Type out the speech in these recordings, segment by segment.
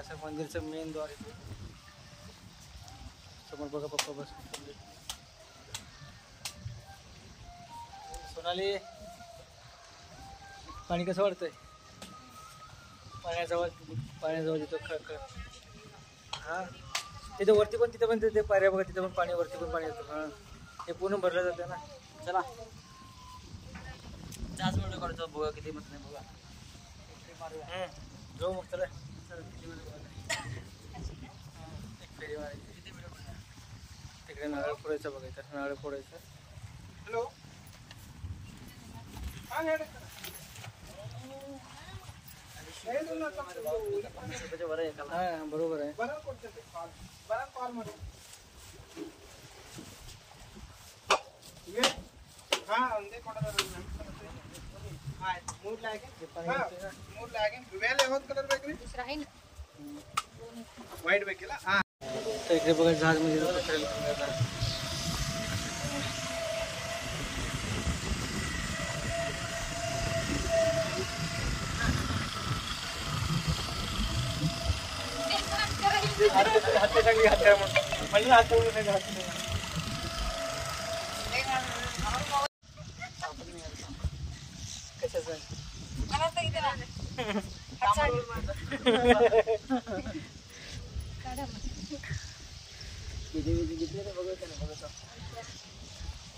असं मंदिरचं मेन द्वार इथे समोर बघा पप्पा बस. सोनाली पाणी कसं वाटतंय? पाण्याजवळ तिथं खळ हां तिथे वरती पण तिथे पण ते पायऱ्या बघा तिथे पण पाणी वरती पण पाणी येतं. हां ते पूर्ण भरलं जातं ना. चला जास्त मोठं काढतो बघा किती मत नाही बघा. जाऊ मग चला एक फेरी मारायची. किती मिनिट तिकडे नारळ फोडायचं बघायचं. नारळ फोडायचं. हॅलो हां बरोबर आहे. वाईट बेकेला हां तर इकडे बघा जहाज मध्ये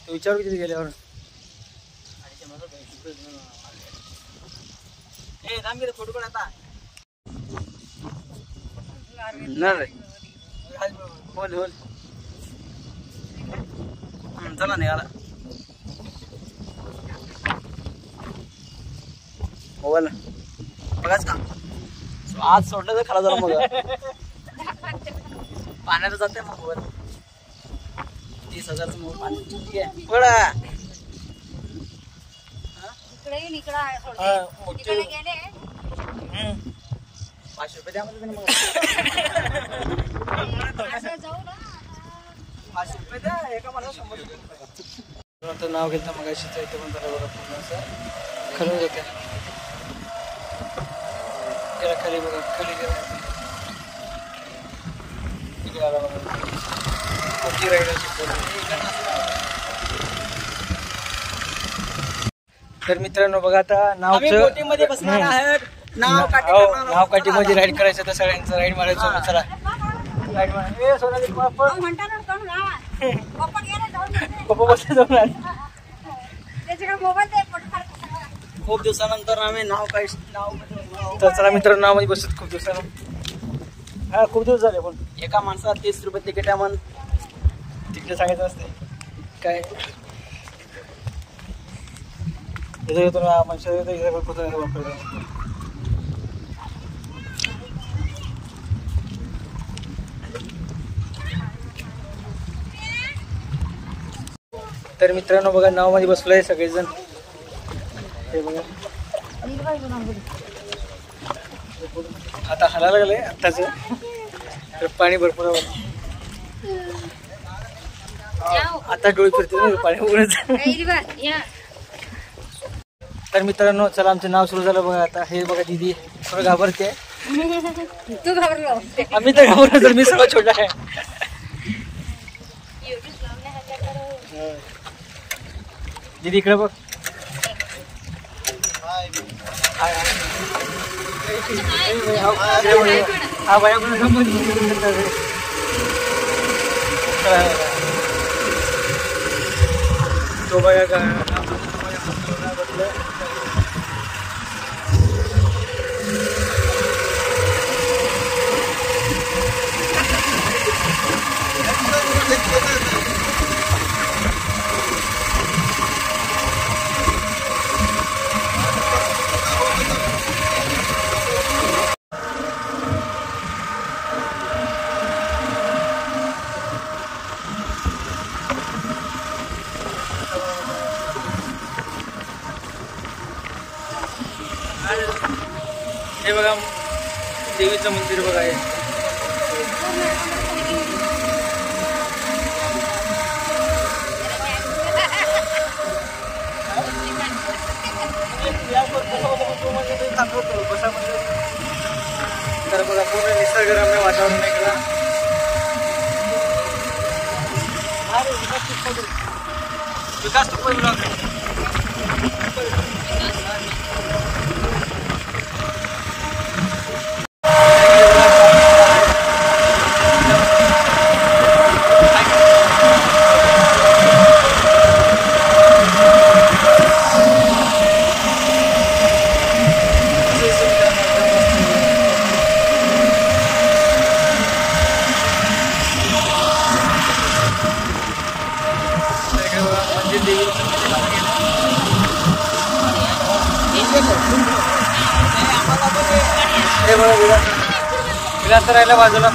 विचारू किती गेल्यावर फोटो काढ आता होल होल चला निघाला मोबाईल बघाच का आज सोडलं तर खरा झाला मग पाण्याला जाते मग मोबाईल 30,000 मोबाईल पाणी आहे पडा इकडे आहे 500 रुपये द्या मला मग 500 रुपये द्या एका माणसाला 100 रुपये नाव घेतलं मग अशीच इथे पण जरा बघा पूर्ण असं खरं जाते गेला खाली बघा खाली गेला इकडे आला बघा मोठी राईड तर मित्रांनो बघा आता नावचं मध्ये बसणार आहे नाव काठीमध्ये राईड करायचं तर सगळ्यांचं राईड मारायचं चला राईड मारा सोनाली पप्पा बसले जाऊन खूप दिवसानंतर आम्ही नाव तर चला मित्रांनो नावमध्ये बसत खूप दिवसानं हा खूप दिवस झाले पण एका माणसाला 30 रुपये तिकीट आहे म्हण तिकीट सांगायचं असते काय येतो ना माणसा वापरतो तर मित्रांनो बघा नाव मध्ये बसलोय सगळेजण हे बघा आता हलायला लागलंय आत्ताच तर पाणी भरपूर आता डोळे फिरते पाणी उघडायचं. तर मित्रांनो चला आमचं नाव सुरू झालं बघा आता हे बघा दीदी थोडं घाबरते तू घाबरलो आम्ही तर घाबरलो तर मी सर्वात छोटा आहे दीदी इकडे बघ हा बाया तो बघा का हे बघा देवीचं मंदिर बघा आहे तर बघा पूर्ण निसर्ग निसर्गरम्य वातावरण आहे इकडं. विकास तुपे ब्लॉग विलास राहिला बाजूला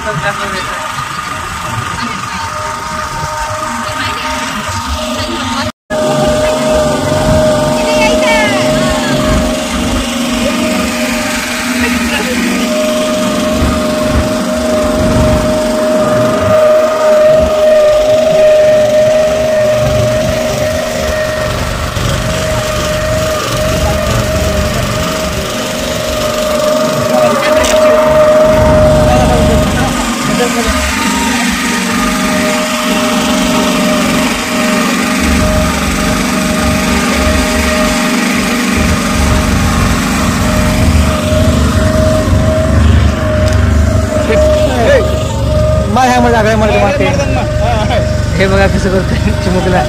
हे बघा कसं करतोय चिमुकला.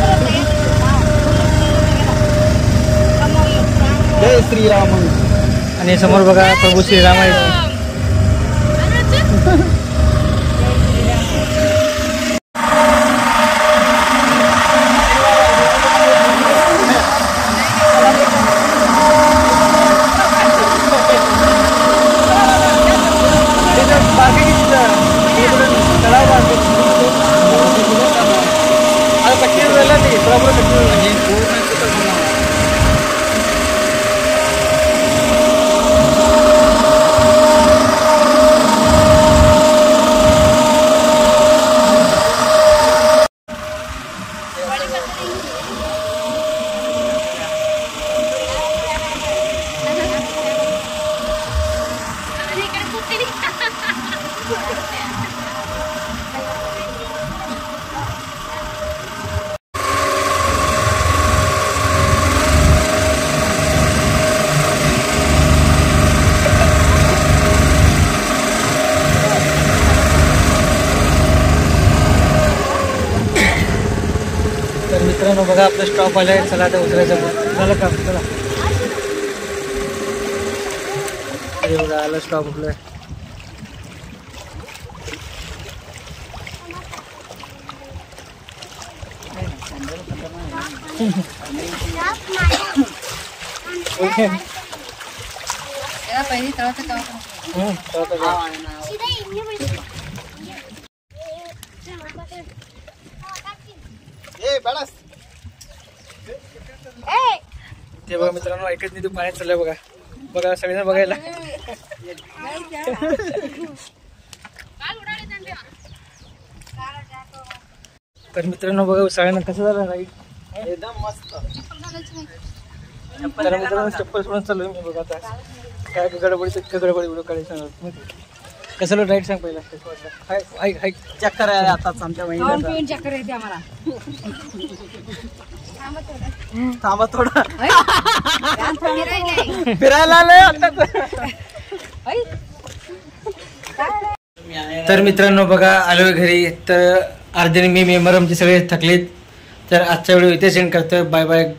जय श्रीराम. आणि समोर बघा प्रभू श्रीराम आहे. तर मित्रांनो बघा आपलं स्टॉप आलाय. चला आता उतरायचं झालं का. चला हे बघा आलं स्टॉप आपलं. पहिली तळाचं काम ते बघा मित्रांनो ऐकत नाही तू पाण्यात चाललंय बघा. बघा सगळ्यांना बघायला. तर मित्रांनो बघा सगळ्यांना कसं झालं राईड. एकदम मस्त. तर मित्रांनो चप्पल सोडून चालू मी बघा आता काय गडबडी व्हिडिओ काढायचं कसं राईड सांग पहिला. चक्कर आहे आताच आमच्या महिन्यात. चक्कर येते आम्हाला. थांबा थोडा फिरायला फिरायला आलोय आता. तर मित्रांनो बघा आलोय घरी. तर अर्ध्याने मी मेंबर आमचे सगळे थकलेत. तर आजचा व्हिडिओ इथे सेंड करतोय. Bye bye.